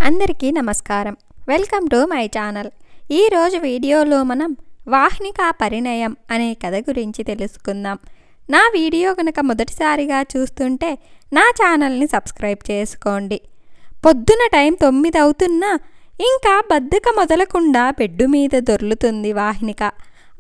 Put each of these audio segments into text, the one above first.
అందరికీ నమస్కారం. Welcome to my channel. ఈరోజు వీడియోలో మనం వాహ్నిక పరిణయం అనే కథ గురించి తెలుసుకుందాం. నా వీడియో కనుక మొదటిసారిగా చూస్తుంటే నా ఛానల్ని సబ్స్క్రైబ్ చేసుకోండి. పొద్దున టైం 9 అవుతున్నా ఇంకా బద్ధకం మొదలకుండా బెడ్డు మీద దొర్లుతుంది వాహ్నిక.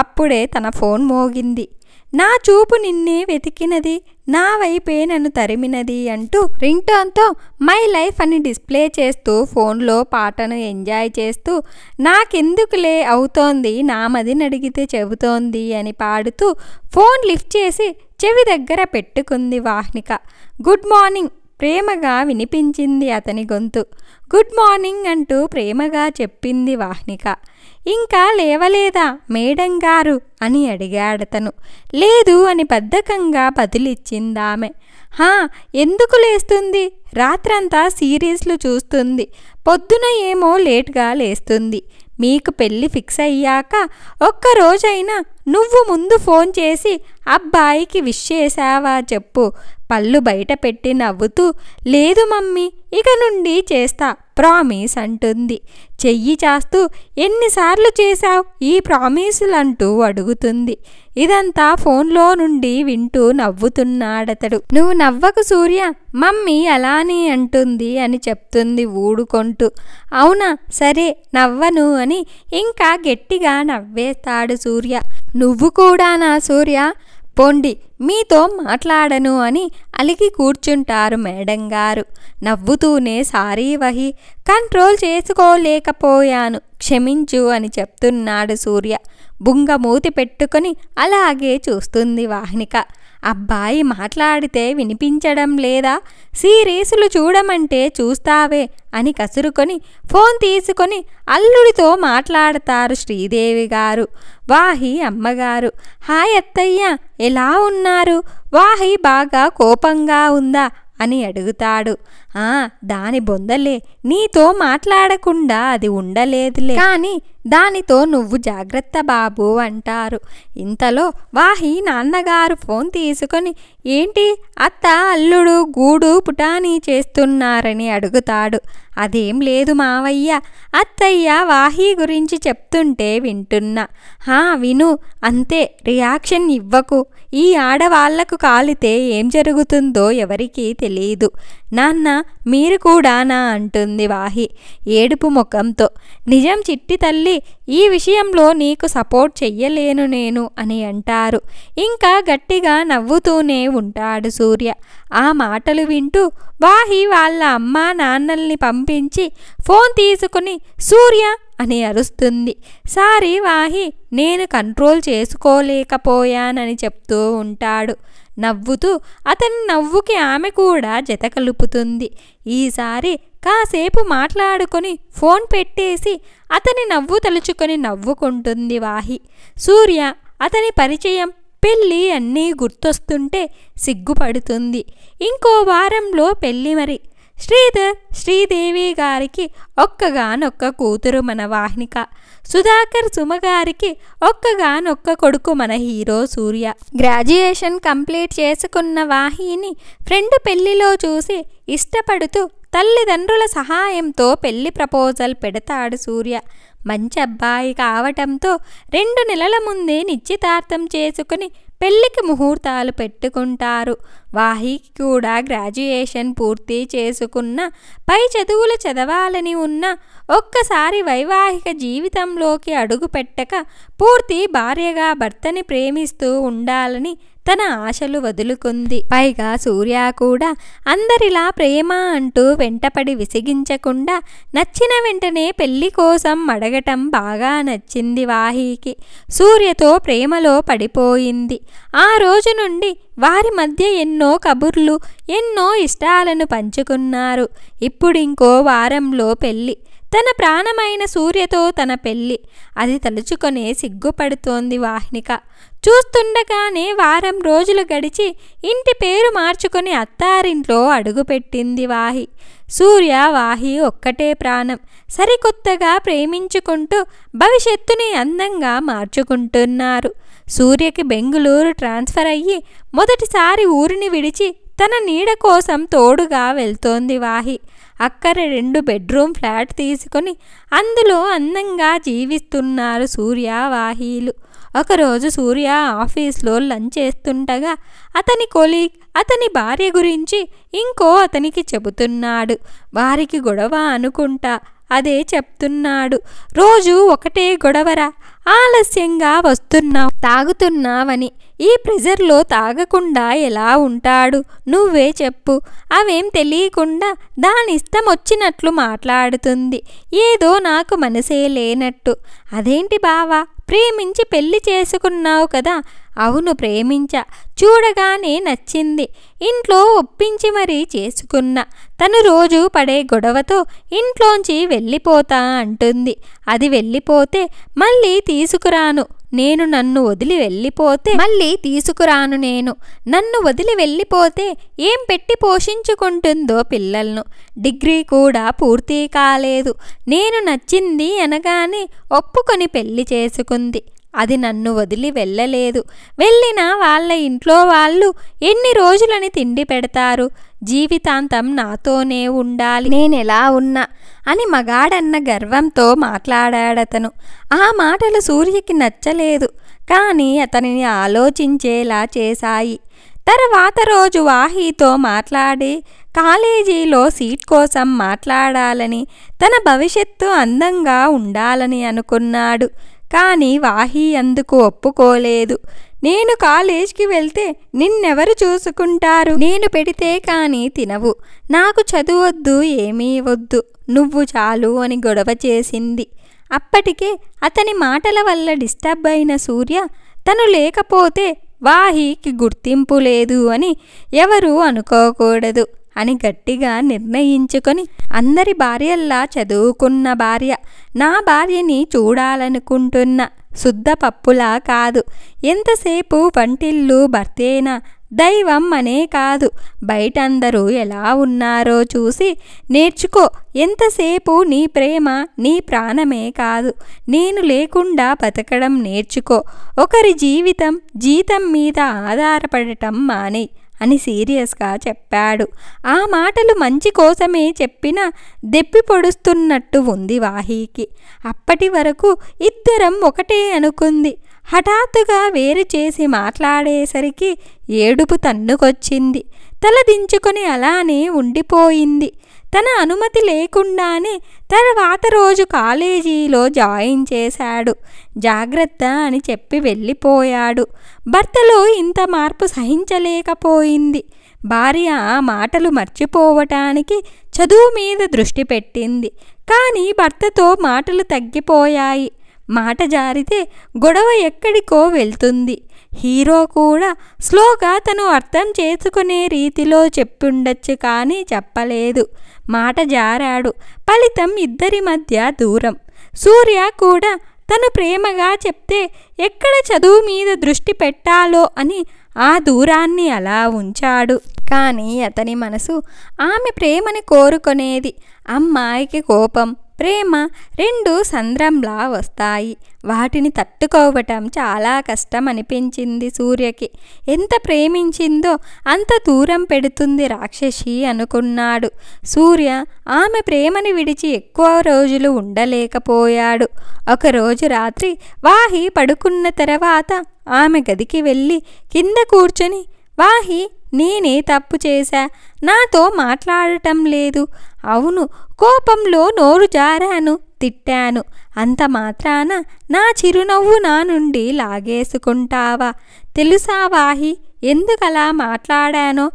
అప్పుడే తన ఫోన్ మోగింది. నా చూపు నిన్నే వెతికినది, నా వైపే నన్ను తరిమినది అంటూ రింగ్టోన్తో మై లైఫ్ అని డిస్ప్లే చేస్తూ ఫోన్లో పాటను ఎంజాయ్ చేస్తూ నాకెందుకులే అవుతోంది, నా మదిని అడిగితే చెబుతోంది అని పాడుతూ ఫోన్ లిఫ్ట్ చేసి చెవి దగ్గర పెట్టుకుంది వాహ్నిక. గుడ్ మార్నింగ్ ప్రేమగా వినిపించింది అతని గొంతు. గుడ్ మార్నింగ్ అంటూ ప్రేమగా చెప్పింది వాహ్నిక. ఇంకా లేవలేదా మేడం గారు అని అడిగాడతను. లేదు అని బద్ధకంగా బదులిచ్చిందామె. ఎందుకు లేస్తుంది? రాత్రంతా సీరీస్లు చూస్తుంది, పొద్దున ఏమో లేట్గా లేస్తుంది. మీకు పెళ్ళి ఫిక్స్ అయ్యాక ఒక్కరోజైనా నువ్వు ముందు ఫోన్ చేసి అబ్బాయికి విష్ చేశావా చెప్పు. పళ్ళు బయట పెట్టి నవ్వుతూ లేదు మమ్మీ, ఇక నుండి చేస్తా ప్రామిస్ అంటుంది. చెయ్యి చాస్తూ ఎన్నిసార్లు చేశావు ఈ ప్రామిసులంటూ అడుగుతుంది. ఇదంతా ఫోన్లో నుండి వింటూ నవ్వుతున్నాడతడు. నువ్వు నవ్వకు సూర్య, మమ్మీ అలానే అంటుంది అని చెప్తుంది ఊడుకొంటూ. అవునా సరే నవ్వను అని ఇంకా గట్టిగా నవ్వేస్తాడు సూర్య. నువ్వు కూడానా సూర్య? పోండి మీతో మాట్లాడను అని అలిగి కూర్చుంటారు మేడం గారు. నవ్వుతూనే సారీ వహి, కంట్రోల్ చేసుకోలేకపోయాను క్షమించు అని చెప్తున్నాడు సూర్య. బుంగ మూతి పెట్టుకొని అలాగే చూస్తుంది వాహ్నిక. అబ్బాయి మాట్లాడితే వినిపించడం లేదా? సీరీసులు చూడమంటే చూస్తావే అని కసురుకొని ఫోన్ తీసుకొని అల్లుడితో మాట్లాడతారు శ్రీదేవి గారు. వాహి అమ్మగారు, హాయ్ అత్తయ్య ఎలా ఉన్నారు? వాహి బాగా కోపంగా ఉందా అని అడుగుతాడు. దాని బొందలే, నీతో మాట్లాడకుండా అది ఉండలేదులే, కానీ దానితో నువ్వు జాగ్రత్త బాబు అంటారు. ఇంతలో వాహి నాన్నగారు ఫోన్ తీసుకొని ఏంటి అత్త అల్లుడు గూడు పుటానీ చేస్తున్నారని అడుగుతాడు. అదేం లేదు మావయ్య, అత్తయ్య వాహి గురించి చెప్తుంటే వింటున్నా. విను అంతే, రియాక్షన్ ఇవ్వకు. ఈ ఆడవాళ్లకు కాలితే ఏం జరుగుతుందో ఎవరికీ తెలియదు. నాన్న మీరు కూడానా అంటుంది వాహి ఏడుపు ముఖంతో. నిజం చిట్టి తల్లి, ఈ విషయంలో నీకు సపోర్ట్ చెయ్యలేను నేను అని అంటారు. ఇంకా గట్టిగా నవ్వుతూనే ఉంటాడు సూర్య. ఆ మాటలు వింటూ వాహి వాళ్ళ అమ్మా నాన్నల్ని పంపించి ఫోన్ తీసుకుని సూర్య అని అరుస్తుంది. సారీ వాహి, నేను కంట్రోల్ చేసుకోలేకపోయానని చెప్తూ ఉంటాడు నవ్వుతూ. అతని నవ్వుకి ఆమె కూడా జత కలుపుతుంది. ఈసారి కాసేపు మాట్లాడుకొని ఫోన్ పెట్టేసి అతని నవ్వు తలుచుకొని నవ్వుకుంటుంది వాహి. సూర్య, అతని పరిచయం, పెళ్ళి అన్నీ గుర్తొస్తుంటే సిగ్గుపడుతుంది. ఇంకో వారంలో పెళ్ళి మరి. శ్రీధర్ శ్రీదేవి గారికి ఒక్కగానొక్క కూతురు మన వాహ్నిక. సుధాకర్ సుమగారికి ఒక్కగానొక్క కొడుకు మన హీరో సూర్య. గ్రాడ్యుయేషన్ కంప్లీట్ చేసుకున్న వాహిని ఫ్రెండ్ పెళ్లిలో చూసి ఇష్టపడుతూ తల్లిదండ్రుల సహాయంతో పెళ్లి ప్రపోజల్ పెడతాడు సూర్య. మంచి అబ్బాయి కావటంతో 2 నెలల ముందే నిశ్చితార్థం చేసుకుని పెళ్లికి ముహూర్తాలు పెట్టుకుంటారు. వాహికి కూడా గ్రాడ్యుయేషన్ పూర్తి చేసుకున్న, పై చదువులు చదవాలని ఉన్న, ఒక్కసారి వైవాహిక జీవితంలోకి అడుగు పెట్టక పూర్తి భార్యగా భర్తని ప్రేమిస్తూ ఉండాలని తన ఆశలు వదులుకుంది. పైగా సూర్య కూడా అందరిలా ప్రేమ అంటూ వెంటపడి విసిగించకుండా నచ్చిన వెంటనే పెళ్లి కోసం అడగటం బాగా నచ్చింది వాహికి. సూర్యతో ప్రేమలో పడిపోయింది. ఆ రోజు నుండి వారి మధ్య ఎన్నో కబుర్లు, ఎన్నో ఇష్టాలను పంచుకున్నారు. ఇప్పుడింకో వారంలో పెళ్ళి. తన ప్రాణమైన సూర్యతో తన పెళ్ళి. అది తలుచుకొనే సిగ్గుపడుతోంది వాహ్నిక. చూస్తుండగానే వారం రోజులు గడిచి ఇంటి పేరు మార్చుకొని అత్తారింట్లో అడుగుపెట్టింది వాహి. సూర్య వాహి ఒక్కటే ప్రాణం. సరికొత్తగా ప్రేమించుకుంటూ భవిష్యత్తుని అందంగా మార్చుకుంటున్నారు. సూర్యకి బెంగుళూరు ట్రాన్స్ఫర్ అయ్యి మొదటిసారి ఊరిని విడిచి తన నీడ కోసం తోడుగా వెళ్తోంది వాహి. అక్కడ 2 బెడ్రూమ్ ఫ్లాట్ తీసుకొని అందులో అందంగా జీవిస్తున్నారు సూర్య వాహీలు. ఒకరోజు సూర్య ఆఫీస్లో లంచ్ చేస్తుండగా అతని కొలీగ్ అతని భార్య గురించి ఇంకో అతనికి చెబుతున్నాడు. వారికి గొడవ అనుకుంటా అదే చెప్తున్నాడు. రోజు ఒకటే గొడవరా, ఆలస్యంగా వస్తున్నావు, తాగుతున్నావని. ఈ ప్రెజర్లో తాగకుండా ఎలా ఉంటాడు నువ్వే చెప్పు. అవేం తెలియకుండా దాని ఇష్టం వచ్చినట్లు మాట్లాడుతుంది. ఏదో నాకు మనసే లేనట్టు. అదేంటి బావా, ప్రేమించి పెళ్లి చేసుకున్నావు కదా? అవును, ప్రేమించా. చూడగానే నచ్చింది. ఇంట్లో ఒప్పించి మరీ చేసుకున్నా. తను రోజు పడే గొడవతో ఇంట్లోంచి వెళ్ళిపోతా అంటుంది. అది వెళ్ళిపోతే మళ్ళీ తీసుకురాను నేను. నన్ను వదిలి వెళ్ళిపోతే మళ్ళీ తీసుకురాను నేను. నన్ను వదిలి వెళ్ళిపోతే ఏం పెట్టి పోషించుకుంటుందో పిల్లలను. డిగ్రీ కూడా పూర్తి కాలేదు. నేను నచ్చింది అనగానే ఒప్పుకొని పెళ్లి చేసుకుంది. అది నన్ను వదిలి వెళ్ళలేదు. వెళ్ళినా వాళ్ళ ఇంట్లో వాళ్ళు ఎన్ని రోజులని తిండి పెడతారు? జీవితాంతం నాతోనే ఉండాలి, నేనెలా ఉన్నా అని మగాడన్న గర్వంతో మాట్లాడాడతను. ఆ మాటలు సూర్యకి నచ్చలేదు, కానీ అతనిని ఆలోచించేలా చేశాయి. తర్వాత రోజు వాహీతో మాట్లాడి కాలేజీలో సీట్ కోసం మాట్లాడాలని, తన భవిష్యత్తు అందంగా ఉండాలని అనుకున్నాడు. కానీ వాహీ అందుకు ఒప్పుకోలేదు. నేను కాలేజ్కి వెళ్తే నిన్నెవరు చూసుకుంటారు? నేను పెడితే కానీ తినవు. నాకు చదువొద్దు, ఏమీ వద్దు, నువ్వు చాలు అని గొడవ చేసింది. అప్పటికే అతని మాటల వల్ల డిస్టర్బ్ అయిన సూర్య తను లేకపోతే వాహీకి గుర్తింపు లేదు అని ఎవరూ అనుకోకూడదు అని గట్టిగా నిర్ణయించుకొని, అందరి భార్యల్లా చదువుకున్న భార్య, నా భార్యని చూడాలనుకుంటున్నా, శుద్ధ పప్పులా కాదు. ఎంతసేపు వంటిల్లు భర్తేనా, దైవం అనే కాదు, బయటందరూ ఎలా ఉన్నారో చూసి నేర్చుకో. ఎంతసేపు నీ ప్రేమ నీ ప్రాణమే కాదు, నేను లేకుండా బతకడం నేర్చుకో. ఒకరి జీతం మీద ఆధారపడటం మానే అని సీరియస్గా చెప్పాడు. ఆ మాటలు మంచి కోసమే చెప్పినా దెప్పి పొడుస్తున్నట్టు ఉంది వాహీకి. అప్పటి వరకు ఇద్దరం ఒకటే అనుకుంది. హఠాత్తుగా వేరు చేసి మాట్లాడేసరికి ఏడుపు తన్నుకొచ్చింది. తల దించుకొని అలానే ఉండిపోయింది. తన అనుమతి లేకుండానే తర్వాత రోజు కాలేజీలో జాయిన్ చేశాడు. జాగ్రత్త అని చెప్పి వెళ్ళిపోయాడు. భర్తలో ఇంత మార్పు సహించలేకపోయింది. భార్య ఆ మాటలు మర్చిపోవటానికి చదువు మీద దృష్టి పెట్టింది. కానీ భర్తతో మాటలు తగ్గిపోయాయి. మాట జారితే గొడవ ఎక్కడికో వెళ్తుంది. హీరో కూడా స్లోగా తను అర్థం చేసుకునే రీతిలో చెప్పుండొచ్చు, కానీ చెప్పలేదు. మాట జారాడు. ఫలితం ఇద్దరి మధ్య దూరం. సూర్య కూడా తను ప్రేమగా చెప్తే ఎక్కడ చదువు మీద దృష్టి పెట్టాలో అని ఆ దూరాన్ని అలా ఉంచాడు. కానీ అతని మనసు ఆమె ప్రేమని కోరుకునేది. అమ్మాయికి కోపం, ప్రేమ రెండు సంద్రంలా వస్తాయి. వాటిని తట్టుకోవటం చాలా కష్టం అనిపించింది సూర్యకి. ఎంత ప్రేమించిందో అంత దూరం పెడుతుంది రాక్షసి అనుకున్నాడు. సూర్య ఆమె ప్రేమని విడిచి ఎక్కువ రోజులు ఉండలేకపోయాడు. ఒకరోజు రాత్రి వాహి పడుకున్న తర్వాత ఆమె గదికి వెళ్ళి కింద కూర్చొని, వాహి, నేనే తప్పు చేశా, నాతో మాట్లాడటం లేదు. అవును, కోపంలో నోరు జారాను, తిట్టాను. అంత మాత్రాన నా చిరునవ్వు నా నుండి లాగేసుకుంటావా? తెలుసా వాహి, ఎందుకలా మాట్లాడానో?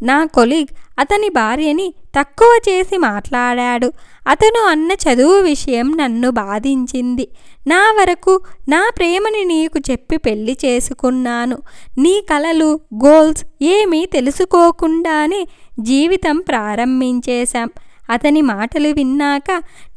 నా కొలీగ్ అతని భార్యని తక్కువ చేసి మాట్లాడాడు. అతను అన్న చదువు విషయం నన్ను బాధించింది. నా వరకు నా ప్రేమని నీకు చెప్పి పెళ్లి చేసుకున్నాను. నీ కలలు, గోల్స్ ఏమీ తెలుసుకోకుండానే జీవితం ప్రారంభించేశాం. అతని మాటలు విన్నాక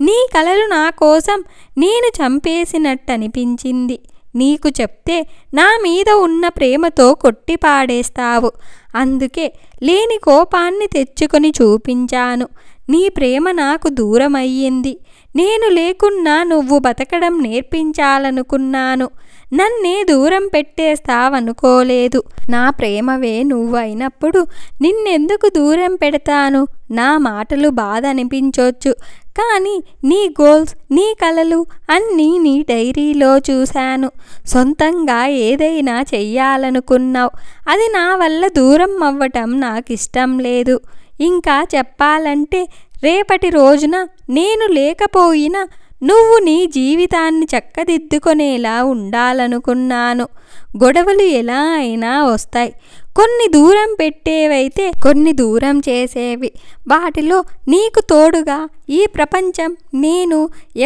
నీ కలలు నా కోసం నేను చంపేసినట్టనిపించింది. నీకు చెప్తే నా మీద ఉన్న ప్రేమతో కొట్టిపాడేస్తావు. అందుకే లేని కోపాన్ని తెచ్చుకొని చూపించాను. నీ ప్రేమ నాకు దూరమయ్యింది. నేను లేకున్నా నువ్వు బతకడం నేర్పించాలనుకున్నాను. నన్నే దూరం పెట్టేస్తావనుకోలేదు. నా ప్రేమవే నువ్వైనప్పుడు నిన్నెందుకు దూరం పెడతాను? నా మాటలు బాధ అనిపించొచ్చు, కానీ నీ గోల్స్, నీ కలలు అన్నీ నీ డైరీలో చూశాను. సొంతంగా ఏదైనా చెయ్యాలనుకున్నావు. అది నా వల్ల దూరం అవ్వటం నాకిష్టం లేదు. ఇంకా చెప్పాలంటే రేపటి రోజున నేను లేకపోయినా నువ్వు నీ జీవితాన్ని చక్కదిద్దుకొనేలా ఉండాలనుకున్నాను. గొడవలు ఎలా అయినా వస్తాయి. కొన్ని దూరం పెట్టేవైతే కొన్ని దూరం చేసేవి. వాటిలో నీకు తోడుగా ఈ ప్రపంచం, నేను,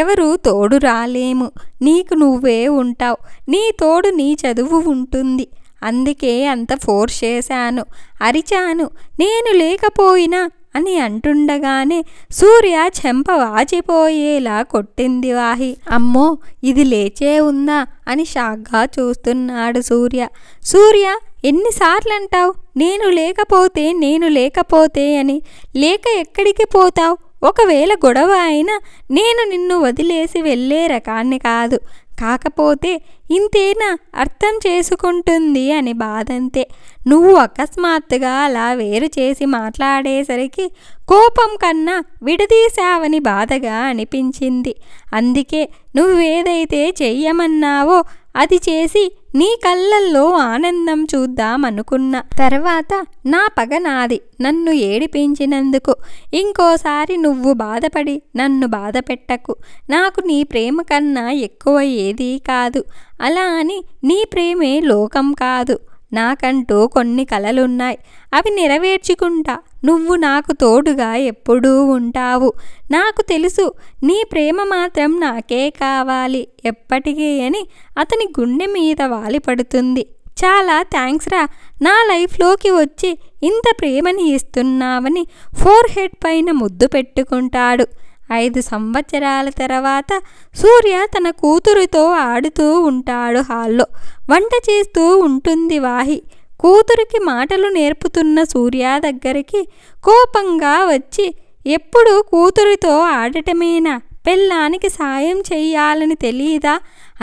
ఎవరు తోడు రాలేము. నీకు నువ్వే ఉంటావు. నీ తోడు నీ చదువు ఉంటుంది. అందుకే అంత ఫోర్స్ చేశాను, అరిచాను. నేను లేకపోయినా అని అంటుండగానే సూర్య చెంప వాచిపోయేలా కొట్టింది వాహి. అమ్మో, ఇది లేచే ఉందా అని షాక్గా చూస్తున్నాడు సూర్య. సూర్య, ఎన్నిసార్లు అంటావు నేను లేకపోతే అని? లేక ఎక్కడికి పోతావు? ఒకవేళ గొడవ అయినా నేను నిన్ను వదిలేసి వెళ్ళే రకాన్ని కాదు. కాకపోతే ఇంతేనా అర్థం చేసుకుంటుంది అని బాధంతే. నువ్వు అకస్మాత్తుగా అలా వేరు చేసి మాట్లాడేసరికి కోపం కన్నా విడదీశావని బాధగా అనిపించింది. అందుకే నువ్వేదైతే చెయ్యమన్నావో అది చేసి నీ కళ్ళల్లో ఆనందం చూద్దామనుకున్నా. తర్వాత నా పగ నాది, నన్ను ఏడిపించినందుకు. ఇంకోసారి నువ్వు బాధపడి నన్ను బాధ పెట్టకు. నాకు నీ ప్రేమ కన్నా ఎక్కువ ఏదీ కాదు. అలా అని నీ ప్రేమే లోకం కాదు. నాకంటూ కొన్ని కలలున్నాయి. అవి నెరవేర్చుకుంటా. నువ్వు నాకు తోడుగా ఎప్పుడూ ఉంటావు. నాకు తెలుసు నీ ప్రేమ మాత్రం నాకే కావాలి ఎప్పటికీ అని అతని గుండె మీద వాలిపడుతుంది. చాలా థ్యాంక్స్ రా, నా లైఫ్లోకి వచ్చి ఇంత ప్రేమని ఇస్తున్నావని ఫోర్ హెడ్ పైన ముద్దు పెట్టుకుంటాడు. 5 సంవత్సరాల తర్వాత సూర్య తన కూతురితో ఆడుతూ ఉంటాడు హాల్లో. వంట చేస్తూ ఉంటుంది వాహి. కూతురికి మాటలు నేర్పుతున్న సూర్య దగ్గరికి కోపంగా వచ్చి, ఎప్పుడు కూతురితో ఆడటమేనా? పెళ్ళానికి సాయం చెయ్యాలని తెలీదా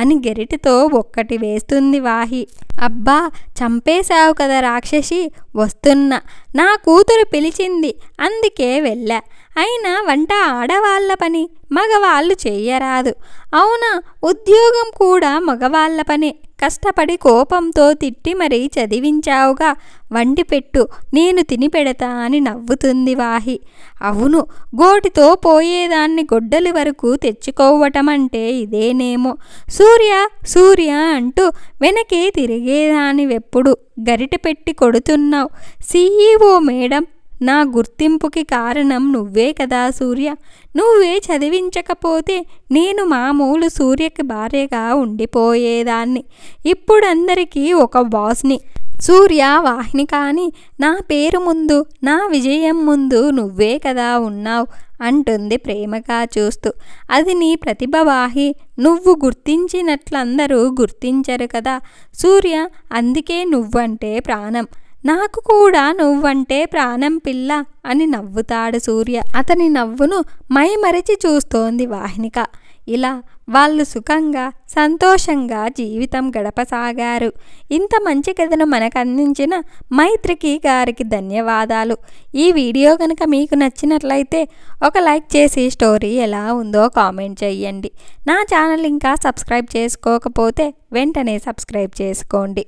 అని గెరిటితో ఒక్కటి వేస్తుంది వాహి. అబ్బా, చంపేశావు కదా రాక్షసి, వస్తున్నా. నా కూతురు పిలిచింది, అందుకే వెళ్ళా. అయినా వంట ఆడవాళ్ళ పని, మగవాళ్ళు చెయ్యరాదు. అవునా, ఉద్యోగం కూడా మగవాళ్ళ పనే. కష్టపడి కోపంతో తిట్టి మరీ చదివించావుగా, వండి పెట్టు, నేను తిని పెడతా అని నవ్వుతుంది వాహి. అవును, గోటితో పోయేదాన్ని గొడ్డలి వరకు తెచ్చుకోవటం అంటే ఇదేనేమో. సూర్య అంటూ వెనకే తిరిగేదానివెప్పుడు గరిటె పెట్టి కొడుతున్నావు. CEO మేడం, నా గుర్తింపుకి కారణం నువ్వే కదా సూర్య. నువ్వే చదివించకపోతే నేను మామూలు సూర్యకి భార్యగా ఉండిపోయేదాన్ని. ఇప్పుడందరికీ ఒక బాస్ని. సూర్య, వాహిని కానీ నా పేరు ముందు, నా విజయం ముందు నువ్వే కదా ఉన్నావు అంటుంది ప్రేమగా చూస్తూ. అది నీ ప్రతిభ వాహి. నువ్వు గుర్తించినట్లందరూ గుర్తించరు కదా సూర్య. అందుకే నువ్వంటే ప్రాణం. నాకు కూడా నువ్వంటే ప్రాణం పిల్ల అని నవ్వుతాడు సూర్య. అతని నవ్వును మైమరిచి చూస్తోంది వాహినిక. ఇలా వాళ్ళు సుఖంగా సంతోషంగా జీవితం గడపసాగారు. ఇంత మంచి కథను మనకు అందించిన మైత్రికి గారికి ధన్యవాదాలు. ఈ వీడియో కనుక మీకు నచ్చినట్లయితే ఒక లైక్ చేసి స్టోరీ ఎలా ఉందో కామెంట్ చేయండి. నా ఛానల్ ఇంకా సబ్స్క్రైబ్ చేసుకోకపోతే వెంటనే సబ్స్క్రైబ్ చేసుకోండి.